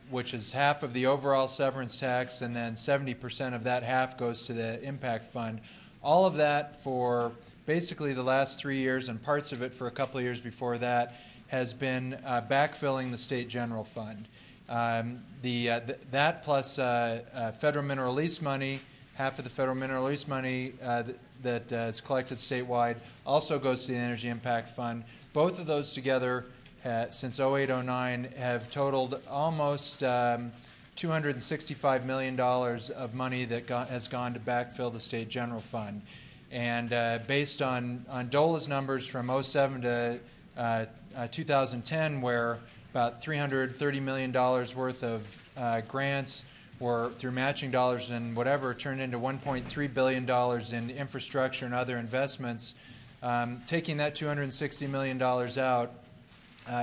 which is half of the overall severance tax, and then 70% of that half goes to the impact fund. All of that for basically the last 3 years, and parts of it for a couple of years before that, has been backfilling the state general fund. That plus federal mineral lease money, half of the federal mineral lease money that is collected statewide also goes to the Energy Impact Fund. Both of those together since 08-09 have totaled almost $265 million of money that has gone to backfill the state general fund. And based on DOLA's numbers from 07 to 2010, where about $330 million worth of grants were through matching dollars and whatever turned into $1.3 billion in infrastructure and other investments, taking that $260 million out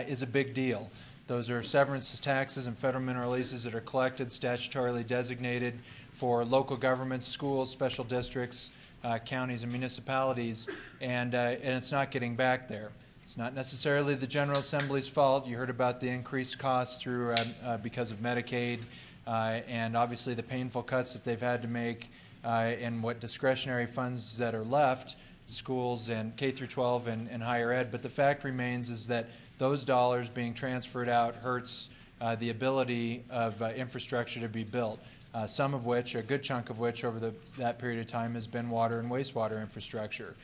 is a big deal. Those are severance taxes and federal mineral leases that are collected, statutorily designated for local governments, schools, special districts, counties, and municipalities, and it's not getting back there. It's not necessarily the General Assembly's fault. You heard about the increased costs through because of Medicaid and obviously the painful cuts that they've had to make in what discretionary funds that are left, schools and K through 12 and higher ed. But the fact remains is that those dollars being transferred out hurts the ability of infrastructure to be built. Some of which, a good chunk of which over that period of time has been water and wastewater infrastructure.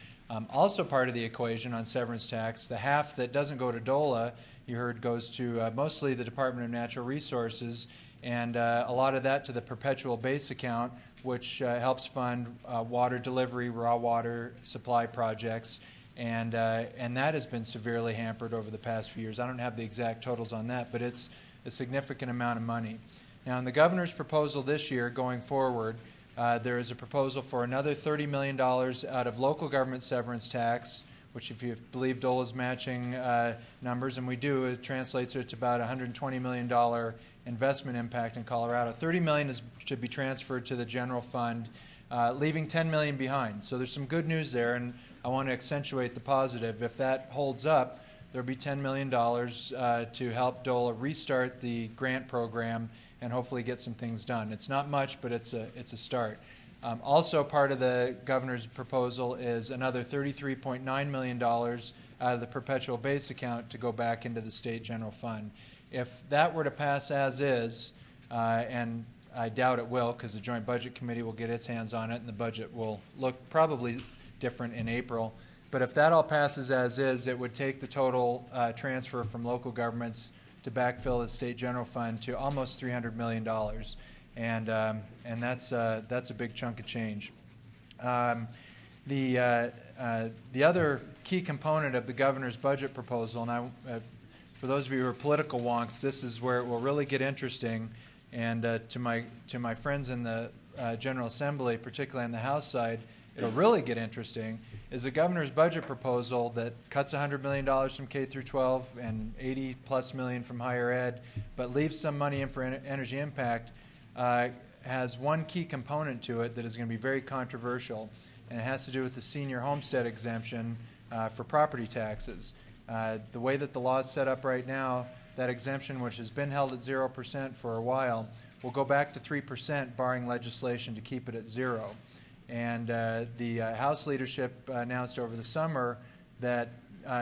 Also part of the equation on severance tax, the half that doesn't go to DOLA, you heard, goes to mostly the Department of Natural Resources, and a lot of that to the perpetual base account, which helps fund water delivery, raw water supply projects, and that has been severely hampered over the past few years. I don't have the exact totals on that, but it's a significant amount of money. Now, in the governor's proposal this year going forward, there is a proposal for another $30 million out of local government severance tax, which if you believe DOLA's matching numbers, and we do, it translates to about $120 million investment impact in Colorado. $30 million should be transferred to the general fund, leaving $10 million behind. So there's some good news there, and I want to accentuate the positive. If that holds up, there'll be $10 million to help DOLA restart the grant program and hopefully get some things done. It's not much, but it's a start. Also part of the governor's proposal is another $33.9 million out of the perpetual base account to go back into the state general fund. If that were to pass as is, and I doubt it will because the Joint Budget Committee will get its hands on it and the budget will look probably different in April, but if that all passes as is, it would take the total transfer from local governments to backfill the state general fund to almost $300 million. And that's a big chunk of change. The other key component of the governor's budget proposal, and for those of you who are political wonks, this is where it will really get interesting. And to my friends in the General Assembly, particularly on the House side, it'll really get interesting, is the governor's budget proposal that cuts $100 million from K through 12 and $80+ million from higher ed, but leaves some money in for energy impact, has one key component to it that is going to be very controversial, and it has to do with the senior homestead exemption for property taxes. The way that the law is set up right now, that exemption, which has been held at 0% for a while, will go back to 3%, barring legislation to keep it at 0%. And the House leadership announced over the summer that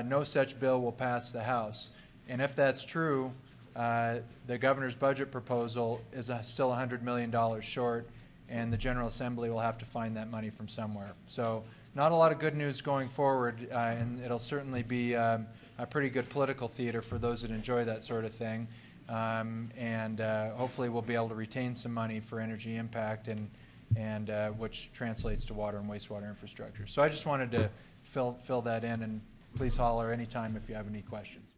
no such bill will pass the House. And if that's true, the governor's budget proposal is still $100 million short, and the General Assembly will have to find that money from somewhere. So not a lot of good news going forward, and it'll certainly be a pretty good political theater for those that enjoy that sort of thing. And hopefully we'll be able to retain some money for energy impact, and which translates to water and wastewater infrastructure. So I just wanted to fill that in, and please holler anytime if you have any questions.